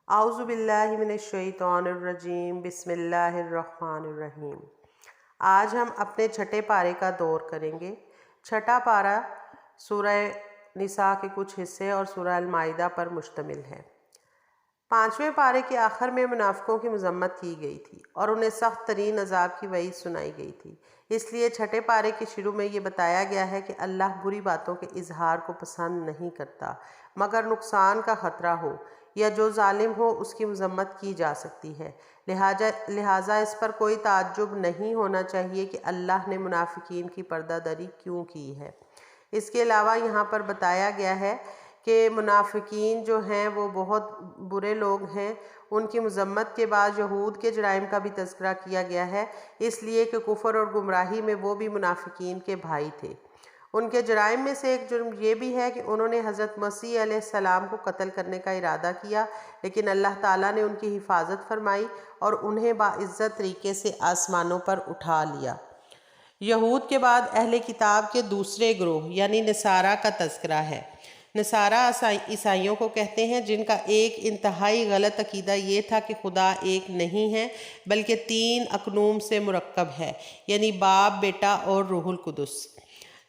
اعوذ باللہ من الشیطان الرجیم بسم اللہ الرحمن الرحیم۔ آج ہم اپنے چھٹے پارے کا دور کریں گے۔ چھٹا پارہ سورہ نساء کے کچھ حصے اور سورہ المائدہ پر مشتمل ہے۔ پانچویں پارے کے آخر میں منافقوں کی مذمت کی گئی تھی اور انہیں سخت ترین عذاب کی وعید سنائی گئی تھی۔ اس لیے چھٹے پارے کے شروع میں یہ بتایا گیا ہے کہ اللہ بری باتوں کے اظہار کو پسند نہیں کرتا مگر نقصان کا خطرہ ہو یا جو ظالم ہو اس کی مذمت کی جا سکتی ہے۔ لہٰذا اس پر کوئی تعجب نہیں ہونا چاہیے کہ اللہ نے منافقین کی پردہ داری کیوں کی ہے۔ اس کے علاوہ یہاں پر بتایا گیا ہے کہ منافقین جو ہیں وہ بہت برے لوگ ہیں۔ ان کی مذمت کے بعد یہود کے جرائم کا بھی تذکرہ کیا گیا ہے، اس لیے کہ کفر اور گمراہی میں وہ بھی منافقین کے بھائی تھے۔ ان کے جرائم میں سے ایک جرم یہ بھی ہے کہ انہوں نے حضرت مسیح علیہ السلام کو قتل کرنے کا ارادہ کیا، لیکن اللہ تعالیٰ نے ان کی حفاظت فرمائی اور انہیں باعزت طریقے سے آسمانوں پر اٹھا لیا۔ یہود کے بعد اہل کتاب کے دوسرے گروہ یعنی نصارہ کا تذکرہ ہے۔ نصارہ عیسائیوں کو کہتے ہیں، جن کا ایک انتہائی غلط عقیدہ یہ تھا کہ خدا ایک نہیں ہے بلکہ تین اقنوم سے مرکب ہے، یعنی باپ، بیٹا اور روح القدس۔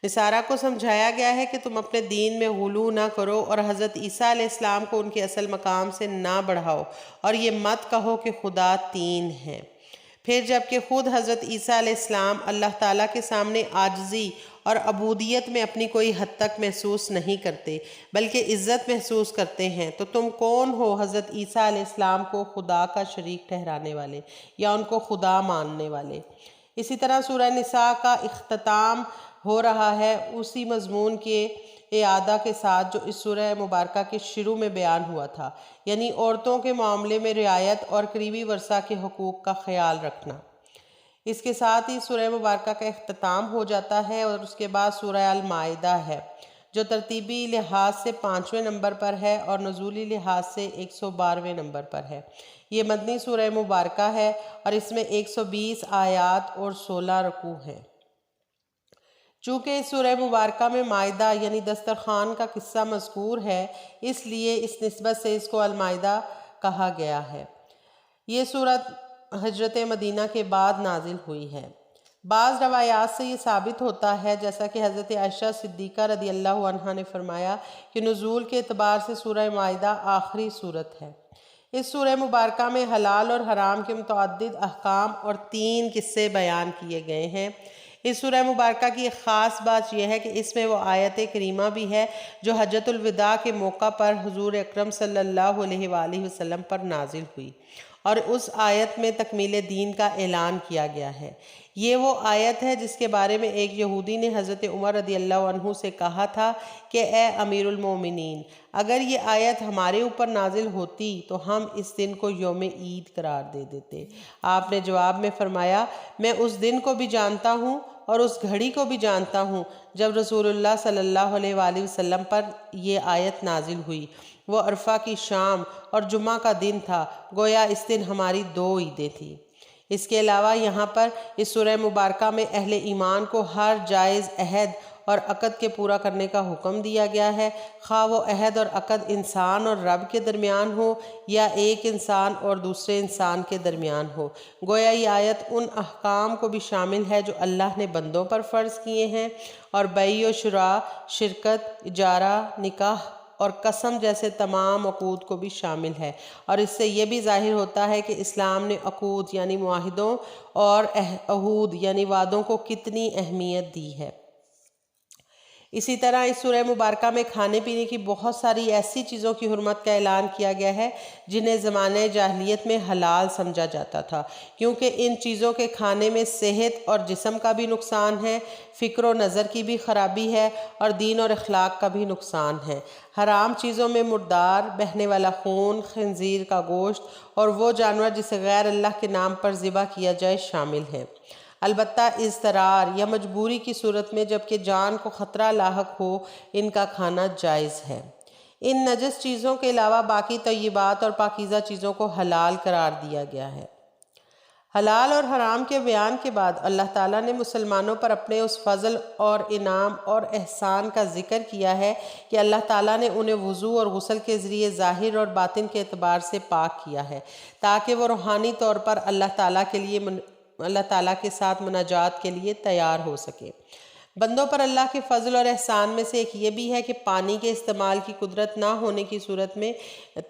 نصارہ کو سمجھایا گیا ہے کہ تم اپنے دین میں غلو نہ کرو اور حضرت عیسیٰ علیہ السلام کو ان کے اصل مقام سے نہ بڑھاؤ اور یہ مت کہو کہ خدا تین ہے۔ پھر جبکہ خود حضرت عیسیٰ علیہ السلام اللہ تعالیٰ کے سامنے عاجزی اور عبودیت میں اپنی کوئی حد تک محسوس نہیں کرتے بلکہ عزت محسوس کرتے ہیں، تو تم کون ہو حضرت عیسیٰ علیہ السلام کو خدا کا شریک ٹھہرانے والے یا ان کو خدا ماننے والے؟ اسی طرح سورہ نساء کا اختتام ہو رہا ہے اسی مضمون کے اعادہ کے ساتھ جو اس سورہ مبارکہ کے شروع میں بیان ہوا تھا، یعنی عورتوں کے معاملے میں رعایت اور قریبی ورثہ کے حقوق کا خیال رکھنا۔ اس کے ساتھ ہی سورہ مبارکہ کا اختتام ہو جاتا ہے اور اس کے بعد سورہ المائدہ ہے، جو ترتیبی لحاظ سے 5ویں نمبر پر ہے اور نزولی لحاظ سے 112ویں نمبر پر ہے۔ یہ مدنی سورہ مبارکہ ہے اور اس میں 120 آیات اور 16 رکوع ہیں۔ چونکہ اس سورہ مبارکہ میں مائدہ یعنی دسترخوان کا قصہ مذکور ہے، اس لیے اس نسبت سے اس کو المائدہ کہا گیا ہے۔ یہ سورت ہجرت مدینہ کے بعد نازل ہوئی ہے۔ بعض روایات سے یہ ثابت ہوتا ہے، جیسا کہ حضرت عائشہ صدیقہ رضی اللہ عنہا نے فرمایا کہ نزول کے اعتبار سے سورہ مائدہ آخری سورت ہے۔ اس سورہ مبارکہ میں حلال اور حرام کے متعدد احکام اور 3 قصے بیان کیے گئے ہیں۔ اس سورہ مبارکہ کی ایک خاص بات یہ ہے کہ اس میں وہ آیت کریمہ بھی ہے جو حجۃ الوداع کے موقع پر حضور اکرم صلی اللہ علیہ وآلہ وسلم پر نازل ہوئی، اور اس آیت میں تکمیل دین کا اعلان کیا گیا ہے۔ یہ وہ آیت ہے جس کے بارے میں ایک یہودی نے حضرت عمر رضی اللہ عنہ سے کہا تھا کہ اے امیر المومنین، اگر یہ آیت ہمارے اوپر نازل ہوتی تو ہم اس دن کو یوم عید قرار دے دیتے۔ آپ نے جواب میں فرمایا، میں اس دن کو بھی جانتا ہوں اور اس گھڑی کو بھی جانتا ہوں جب رسول اللہ صلی اللہ علیہ وآلہ وسلم پر یہ آیت نازل ہوئی۔ وہ عرفہ کی شام اور جمعہ کا دن تھا، گویا اس دن ہماری 2 عیدیں تھیں۔ اس کے علاوہ یہاں پر اس سورہ مبارکہ میں اہل ایمان کو ہر جائز عہد اور عقد کے پورا کرنے کا حکم دیا گیا ہے، خواہ وہ عہد اور عقد انسان اور رب کے درمیان ہو یا ایک انسان اور دوسرے انسان کے درمیان ہو۔ گویا یہ آیت ان احکام کو بھی شامل ہے جو اللہ نے بندوں پر فرض کیے ہیں، اور بیع و شراء، شرکت، اجارہ، نکاح اور قسم جیسے تمام عقود کو بھی شامل ہے، اور اس سے یہ بھی ظاہر ہوتا ہے کہ اسلام نے عقود یعنی معاہدوں اور عہود یعنی وعدوں کو کتنی اہمیت دی ہے۔ اسی طرح اس سورہ مبارکہ میں کھانے پینے کی بہت ساری ایسی چیزوں کی حرمت کا اعلان کیا گیا ہے جنہیں زمانہ جاہلیت میں حلال سمجھا جاتا تھا، کیونکہ ان چیزوں کے کھانے میں صحت اور جسم کا بھی نقصان ہے، فکر و نظر کی بھی خرابی ہے اور دین اور اخلاق کا بھی نقصان ہے۔ حرام چیزوں میں مردار، بہنے والا خون، خنزیر کا گوشت اور وہ جانور جسے غیر اللہ کے نام پر ذبح کیا جائے شامل ہیں۔ البتہ اضطرار یا مجبوری کی صورت میں جبکہ جان کو خطرہ لاحق ہو ان کا کھانا جائز ہے۔ ان نجس چیزوں کے علاوہ باقی طیبات اور پاکیزہ چیزوں کو حلال قرار دیا گیا ہے۔ حلال اور حرام کے بیان کے بعد اللہ تعالیٰ نے مسلمانوں پر اپنے اس فضل اور انعام اور احسان کا ذکر کیا ہے کہ اللہ تعالیٰ نے انہیں وضو اور غسل کے ذریعے ظاہر اور باطن کے اعتبار سے پاک کیا ہے تاکہ وہ روحانی طور پر اللہ تعالیٰ کے ساتھ مناجات کے لیے تیار ہو سکے۔ بندوں پر اللہ کے فضل اور احسان میں سے ایک یہ بھی ہے کہ پانی کے استعمال کی قدرت نہ ہونے کی صورت میں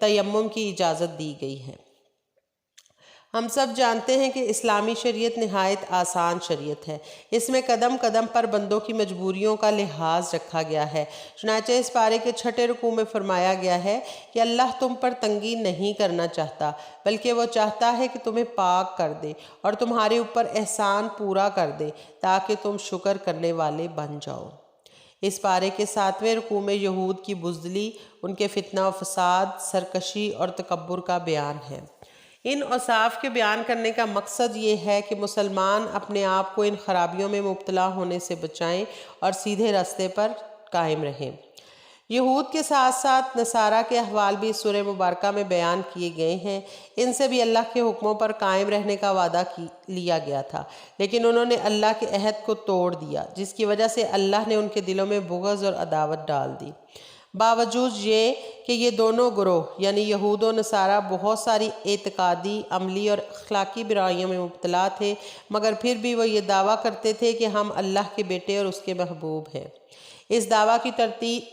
تیمم کی اجازت دی گئی ہے۔ ہم سب جانتے ہیں کہ اسلامی شریعت نہایت آسان شریعت ہے۔ اس میں قدم قدم پر بندوں کی مجبوریوں کا لحاظ رکھا گیا ہے۔ چنانچہ اس پارے کے 6 رکوع میں فرمایا گیا ہے کہ اللہ تم پر تنگی نہیں کرنا چاہتا بلکہ وہ چاہتا ہے کہ تمہیں پاک کر دے اور تمہارے اوپر احسان پورا کر دے تاکہ تم شکر کرنے والے بن جاؤ۔ اس پارے کے 7ویں رکوع میں یہود کی بزدلی، ان کے فتنہ و فساد، سرکشی اور تکبر کا بیان ہے۔ ان اوصاف کے بیان کرنے کا مقصد یہ ہے کہ مسلمان اپنے آپ کو ان خرابیوں میں مبتلا ہونے سے بچائیں اور سیدھے راستے پر قائم رہیں۔ یہود کے ساتھ ساتھ نصارہ کے احوال بھی اس سورہ مبارکہ میں بیان کیے گئے ہیں۔ ان سے بھی اللہ کے حکموں پر قائم رہنے کا وعدہ لیا گیا تھا، لیکن انہوں نے اللہ کے عہد کو توڑ دیا، جس کی وجہ سے اللہ نے ان کے دلوں میں بغض اور عداوت ڈال دی۔ باوجود یہ کہ یہ دونوں گروہ یعنی یہود و نصارہ بہت ساری اعتقادی، عملی اور اخلاقی برائیوں میں مبتلا تھے، مگر پھر بھی وہ یہ دعویٰ کرتے تھے کہ ہم اللہ کے بیٹے اور اس کے محبوب ہیں۔ اس دعویٰ کی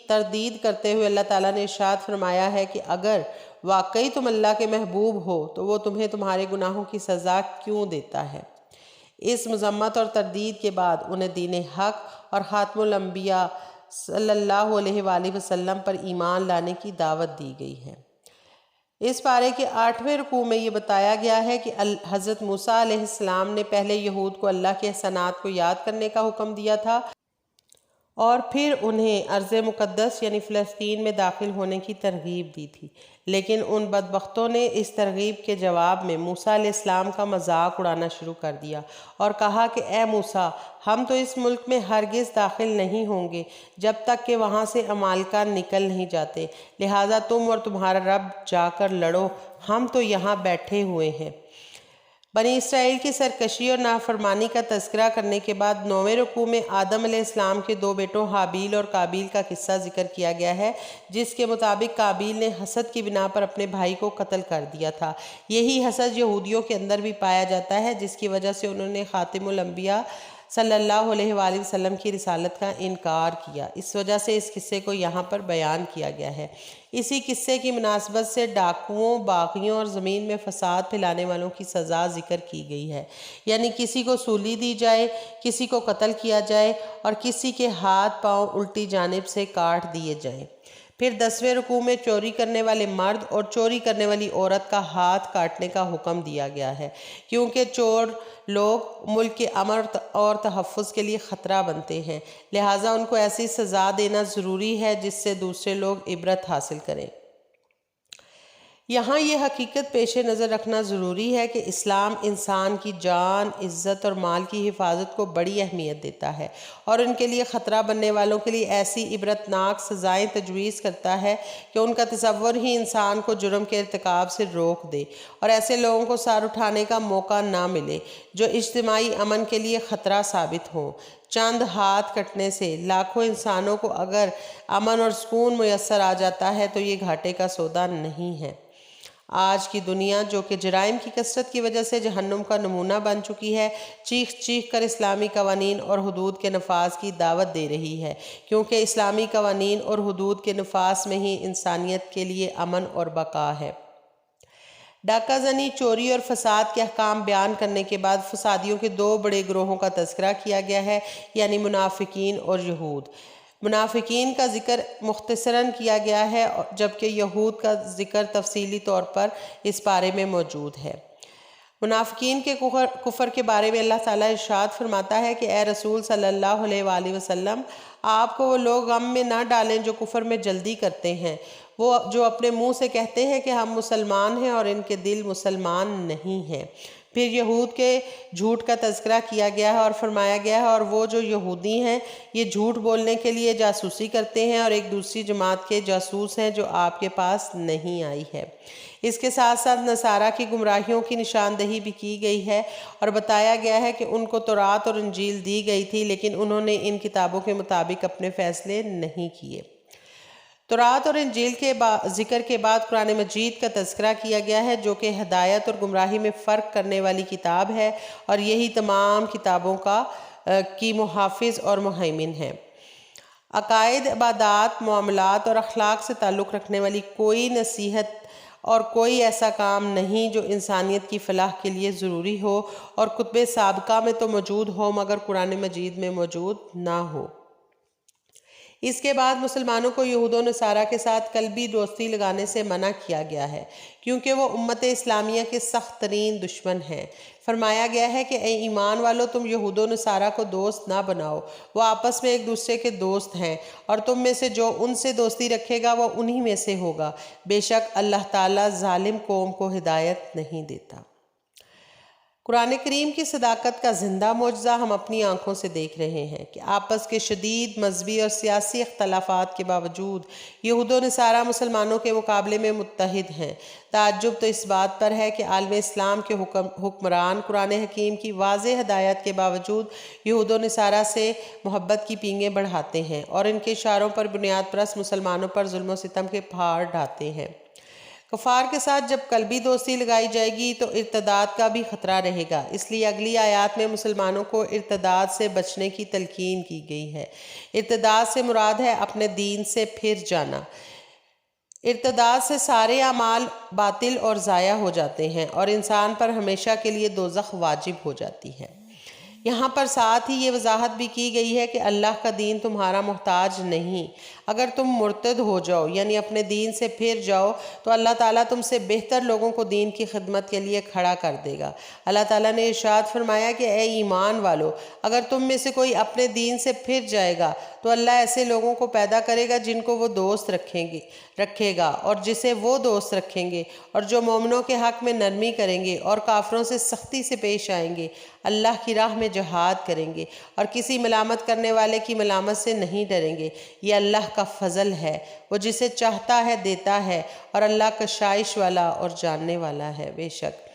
تردید کرتے ہوئے اللہ تعالیٰ نے ارشاد فرمایا ہے کہ اگر واقعی تم اللہ کے محبوب ہو تو وہ تمہیں تمہارے گناہوں کی سزا کیوں دیتا ہے؟ اس مذمت اور تردید کے بعد انہیں دین حق اور خاتم الانبیاء صلی اللہ علیہ وآلہ وسلم پر ایمان لانے کی دعوت دی گئی ہے۔ اس پارے کے 8ویں رکوع میں یہ بتایا گیا ہے کہ حضرت موسیٰ علیہ السلام نے پہلے یہود کو اللہ کے احسانات کو یاد کرنے کا حکم دیا تھا اور پھر انہیں ارض مقدس یعنی فلسطین میں داخل ہونے کی ترغیب دی تھی، لیکن ان بدبختوں نے اس ترغیب کے جواب میں موسیٰ علیہ السلام کا مذاق اڑانا شروع کر دیا اور کہا کہ اے موسیٰ، ہم تو اس ملک میں ہرگز داخل نہیں ہوں گے جب تک کہ وہاں سے عمالقہ نکل نہیں جاتے، لہٰذا تم اور تمہارا رب جا کر لڑو، ہم تو یہاں بیٹھے ہوئے ہیں۔ بنی اسرائیل کی سرکشی اور نافرمانی کا تذکرہ کرنے کے بعد 9ویں رکوع میں آدم علیہ السلام کے 2 بیٹوں حابیل اور قابیل کا قصہ ذکر کیا گیا ہے، جس کے مطابق قابیل نے حسد کی بنا پر اپنے بھائی کو قتل کر دیا تھا۔ یہی حسد یہودیوں کے اندر بھی پایا جاتا ہے، جس کی وجہ سے انہوں نے خاتم الانبیاء صلی اللہ علیہ وآلہ وسلم کی رسالت کا انکار کیا۔ اس وجہ سے اس قصے کو یہاں پر بیان کیا گیا ہے۔ اسی قصے کی مناسبت سے ڈاکوؤں، باغیوں اور زمین میں فساد پھیلانے والوں کی سزا ذکر کی گئی ہے، یعنی کسی کو سولی دی جائے، کسی کو قتل کیا جائے اور کسی کے ہاتھ پاؤں الٹی جانب سے کاٹ دیے جائیں۔ پھر 10ویں رکوع میں چوری کرنے والے مرد اور چوری کرنے والی عورت کا ہاتھ کاٹنے کا حکم دیا گیا ہے، کیونکہ چور لوگ ملک کے امن اور تحفظ کے لیے خطرہ بنتے ہیں، لہٰذا ان کو ایسی سزا دینا ضروری ہے جس سے دوسرے لوگ عبرت حاصل کریں۔ یہاں یہ حقیقت پیش نظر رکھنا ضروری ہے کہ اسلام انسان کی جان، عزت اور مال کی حفاظت کو بڑی اہمیت دیتا ہے اور ان کے لیے خطرہ بننے والوں کے لیے ایسی عبرتناک سزائیں تجویز کرتا ہے کہ ان کا تصور ہی انسان کو جرم کے ارتکاب سے روک دے اور ایسے لوگوں کو سر اٹھانے کا موقع نہ ملے جو اجتماعی امن کے لیے خطرہ ثابت ہوں۔ چند ہاتھ کٹنے سے لاکھوں انسانوں کو اگر امن اور سکون میسر آ جاتا ہے تو یہ گھاٹے کا سودا نہیں ہے۔ آج کی دنیا جو کہ جرائم کی کثرت کی وجہ سے جہنم کا نمونہ بن چکی ہے، چیخ چیخ کر اسلامی قوانین اور حدود کے نفاذ کی دعوت دے رہی ہے، کیونکہ اسلامی قوانین اور حدود کے نفاذ میں ہی انسانیت کے لیے امن اور بقا ہے۔ ڈاکہ زنی، چوری اور فساد کے احکام بیان کرنے کے بعد فسادیوں کے 2 بڑے گروہوں کا تذکرہ کیا گیا ہے، یعنی منافقین اور یہود۔ منافقین کا ذکر مختصراً کیا گیا ہے جبکہ یہود کا ذکر تفصیلی طور پر اس پارے میں موجود ہے۔ منافقین کے کفر کے بارے میں اللہ تعالیٰ ارشاد فرماتا ہے کہ اے رسول صلی اللہ علیہ وآلہ وسلم، آپ کو وہ لوگ غم میں نہ ڈالیں جو کفر میں جلدی کرتے ہیں، وہ جو اپنے منہ سے کہتے ہیں کہ ہم مسلمان ہیں اور ان کے دل مسلمان نہیں ہیں، پھر یہود کے جھوٹ کا تذکرہ کیا گیا ہے اور فرمایا گیا ہے اور وہ جو یہودی ہیں یہ جھوٹ بولنے کے لیے جاسوسی کرتے ہیں اور ایک دوسری جماعت کے جاسوس ہیں جو آپ کے پاس نہیں آئی ہے۔ اس کے ساتھ ساتھ نصارہ کی گمراہیوں کی نشاندہی بھی کی گئی ہے اور بتایا گیا ہے کہ ان کو تورات اور انجیل دی گئی تھی لیکن انہوں نے ان کتابوں کے مطابق اپنے فیصلے نہیں کیے۔ تورات اور انجیل کے ذکر کے بعد قرآن مجید کا تذکرہ کیا گیا ہے جو کہ ہدایت اور گمراہی میں فرق کرنے والی کتاب ہے اور یہی تمام کتابوں کی محافظ اور مہیمن ہے۔ عقائد، عبادات، معاملات اور اخلاق سے تعلق رکھنے والی کوئی نصیحت اور کوئی ایسا کام نہیں جو انسانیت کی فلاح کے لیے ضروری ہو اور کتب سابقہ میں تو موجود ہو مگر قرآن مجید میں موجود نہ ہو۔ اس کے بعد مسلمانوں کو یہود و نصارہ کے ساتھ قلبی دوستی لگانے سے منع کیا گیا ہے کیونکہ وہ امت اسلامیہ کے سخت ترین دشمن ہیں۔ فرمایا گیا ہے کہ اے ایمان والو تم یہود و نصارہ کو دوست نہ بناؤ، وہ آپس میں ایک دوسرے کے دوست ہیں اور تم میں سے جو ان سے دوستی رکھے گا وہ انہی میں سے ہوگا، بے شک اللہ تعالیٰ ظالم قوم کو ہدایت نہیں دیتا۔ قرآن کریم کی صداقت کا زندہ معجزہ ہم اپنی آنکھوں سے دیکھ رہے ہیں کہ آپس کے شدید مذہبی اور سیاسی اختلافات کے باوجود یہود و نصارہ مسلمانوں کے مقابلے میں متحد ہیں۔ تعجب تو اس بات پر ہے کہ عالم اسلام کے حکمران قرآن حکیم کی واضح ہدایت کے باوجود یہود و نصارہ سے محبت کی پینگیں بڑھاتے ہیں اور ان کے اشاروں پر بنیاد پرست مسلمانوں پر ظلم و ستم کے پہاڑ ڈھاتے ہیں۔ کفار کے ساتھ جب قلبی دوستی لگائی جائے گی تو ارتداد کا بھی خطرہ رہے گا، اس لیے اگلی آیات میں مسلمانوں کو ارتداد سے بچنے کی تلقین کی گئی ہے۔ ارتداد سے مراد ہے اپنے دین سے پھر جانا۔ ارتداد سے سارے اعمال باطل اور ضائع ہو جاتے ہیں اور انسان پر ہمیشہ کے لیے دوزخ واجب ہو جاتی ہے۔ یہاں پر ساتھ ہی یہ وضاحت بھی کی گئی ہے کہ اللہ کا دین تمہارا محتاج نہیں۔ اگر تم مرتد ہو جاؤ یعنی اپنے دین سے پھر جاؤ تو اللہ تعالیٰ تم سے بہتر لوگوں کو دین کی خدمت کے لیے کھڑا کر دے گا۔ اللہ تعالیٰ نے ارشاد فرمایا کہ اے ایمان والو اگر تم میں سے کوئی اپنے دین سے پھر جائے گا تو اللہ ایسے لوگوں کو پیدا کرے گا جن کو وہ دوست رکھے گا اور جسے وہ دوست رکھیں گے اور جو مومنوں کے حق میں نرمی کریں گے اور کافروں سے سختی سے پیش آئیں گے، اللہ کی راہ میں جہاد کریں گے اور کسی ملامت کرنے والے کی ملامت سے نہیں ڈریں گے۔ یہ اللہ کا فضل ہے، وہ جسے چاہتا ہے دیتا ہے اور اللہ کشائش والا اور جاننے والا ہے بے شک۔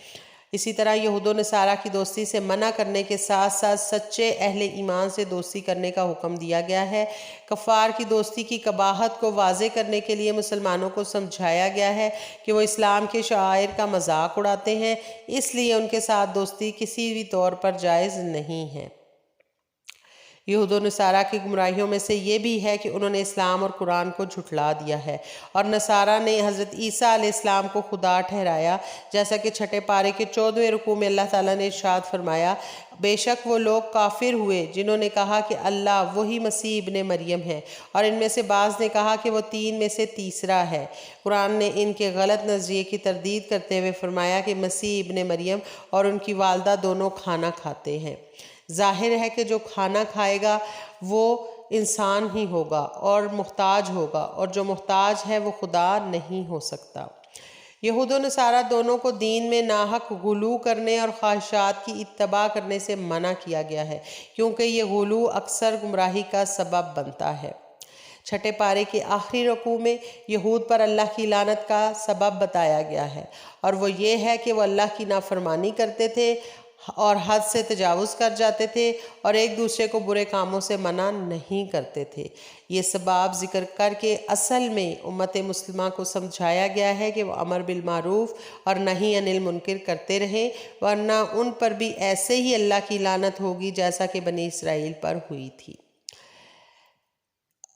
اسی طرح یہود و نصارہ کی دوستی سے منع کرنے کے ساتھ ساتھ سچے اہل ایمان سے دوستی کرنے کا حکم دیا گیا ہے۔ کفار کی دوستی کی قباحت کو واضح کرنے کے لیے مسلمانوں کو سمجھایا گیا ہے کہ وہ اسلام کے شعائر کا مذاق اڑاتے ہیں، اس لیے ان کے ساتھ دوستی کسی بھی طور پر جائز نہیں ہے۔ یہود و نصارہ کی گمراہیوں میں سے یہ بھی ہے کہ انہوں نے اسلام اور قرآن کو جھٹلا دیا ہے اور نصارہ نے حضرت عیسیٰ علیہ السلام کو خدا ٹھہرایا، جیسا کہ چھٹے پارے کے 14ویں رکوع میں اللہ تعالیٰ نے ارشاد فرمایا، بے شک وہ لوگ کافر ہوئے جنہوں نے کہا کہ اللہ وہی مسیح ابن مریم ہے اور ان میں سے بعض نے کہا کہ وہ 3 میں سے تیسرا ہے۔ قرآن نے ان کے غلط نظریے کی تردید کرتے ہوئے فرمایا کہ مسیح ابن مریم اور ان کی والدہ دونوں کھانا کھاتے ہیں۔ ظاہر ہے کہ جو کھانا کھائے گا وہ انسان ہی ہوگا اور محتاج ہوگا اور جو محتاج ہے وہ خدا نہیں ہو سکتا۔ یہود و نصارہ دونوں کو دین میں ناحق غلو کرنے اور خواہشات کی اتباع کرنے سے منع کیا گیا ہے کیونکہ یہ غلو اکثر گمراہی کا سبب بنتا ہے۔ چھٹے پارے کے آخری رکوع میں یہود پر اللہ کی لعنت کا سبب بتایا گیا ہے اور وہ یہ ہے کہ وہ اللہ کی نافرمانی کرتے تھے اور حد سے تجاوز کر جاتے تھے اور ایک دوسرے کو برے کاموں سے منع نہیں کرتے تھے۔ یہ اسباب ذکر کر کے اصل میں امت مسلمہ کو سمجھایا گیا ہے کہ وہ امر بالمعروف اور نہی عن المنکر کرتے رہیں ورنہ ان پر بھی ایسے ہی اللہ کی لعنت ہوگی جیسا کہ بنی اسرائیل پر ہوئی تھی۔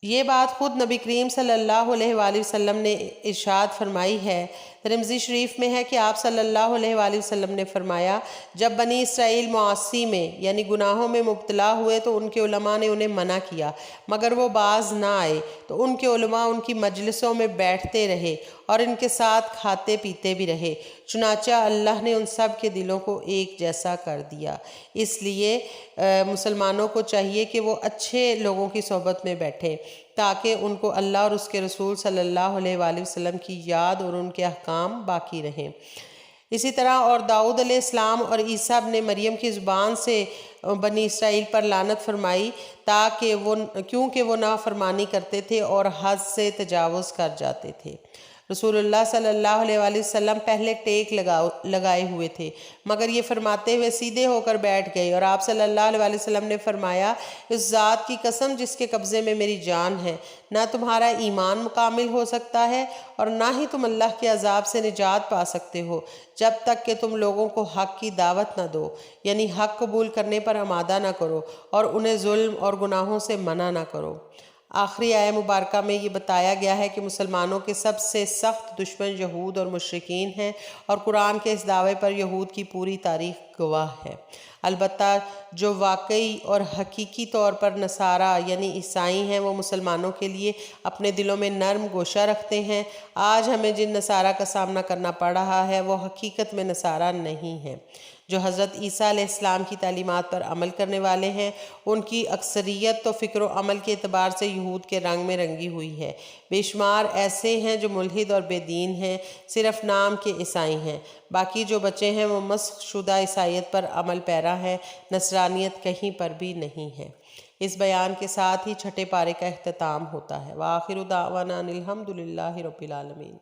یہ بات خود نبی کریم صلی اللہ علیہ وآلہ وسلم نے ارشاد فرمائی ہے۔ ترمذی شریف میں ہے کہ آپ صلی اللہ علیہ وآلہ وسلم نے فرمایا، جب بنی اسرائیل معاصی میں یعنی گناہوں میں مبتلا ہوئے تو ان کے علماء نے انہیں منع کیا مگر وہ باز نہ آئے تو ان کے علماء ان کی مجلسوں میں بیٹھتے رہے اور ان کے ساتھ کھاتے پیتے بھی رہے، چنانچہ اللہ نے ان سب کے دلوں کو ایک جیسا کر دیا۔ اس لیے مسلمانوں کو چاہیے کہ وہ اچھے لوگوں کی صحبت میں بیٹھیں تاکہ ان کو اللہ اور اس کے رسول صلی اللہ علیہ وآلہ وسلم کی یاد اور ان کے احکام باقی رہیں۔ اسی طرح اور داؤد علیہ السلام اور عیسیٰ ابن مریم کی زبان سے بنی اسرائیل پر لعنت فرمائی کیونکہ وہ نافرمانی کرتے تھے اور حد سے تجاوز کر جاتے تھے۔ رسول اللہ صلی اللہ علیہ وآلہ وسلم پہلے ٹیک لگائے ہوئے تھے، مگر یہ فرماتے ہوئے سیدھے ہو کر بیٹھ گئے، اور آپ صلی اللہ علیہ وآلہ وسلم نے فرمایا، اس ذات کی قسم جس کے قبضے میں میری جان ہے، نہ تمہارا ایمان مکمل ہو سکتا ہے اور نہ ہی تم اللہ کے عذاب سے نجات پا سکتے ہو جب تک کہ تم لوگوں کو حق کی دعوت نہ دو، یعنی حق قبول کرنے پر آمادہ نہ کرو اور انہیں ظلم اور گناہوں سے منع نہ کرو۔ آخری آیہ مبارکہ میں یہ بتایا گیا ہے کہ مسلمانوں کے سب سے سخت دشمن یہود اور مشرکین ہیں، اور قرآن کے اس دعوے پر یہود کی پوری تاریخ گواہ ہے۔ البتہ جو واقعی اور حقیقی طور پر نصارہ یعنی عیسائی ہیں، وہ مسلمانوں کے لیے اپنے دلوں میں نرم گوشہ رکھتے ہیں۔ آج ہمیں جن نصارہ کا سامنا کرنا پڑ رہا ہے وہ حقیقت میں نصارہ نہیں ہیں۔ جو حضرت عیسیٰ علیہ السلام کی تعلیمات پر عمل کرنے والے ہیں، ان کی اکثریت تو فکر و عمل کے اعتبار سے یہود کے رنگ میں رنگی ہوئی ہے۔ بے شمار ایسے ہیں جو ملحد اور بے دین ہیں، صرف نام کے عیسائی ہیں۔ باقی جو بچے ہیں وہ مسخ شدہ عیسائیت پر عمل پیرا ہیں، نصرانیت کہیں پر بھی نہیں ہے۔ اس بیان کے ساتھ ہی چھٹے پارے کا اختتام ہوتا ہے۔ وآخر دعوانا ان الحمد للہ رب العالمین۔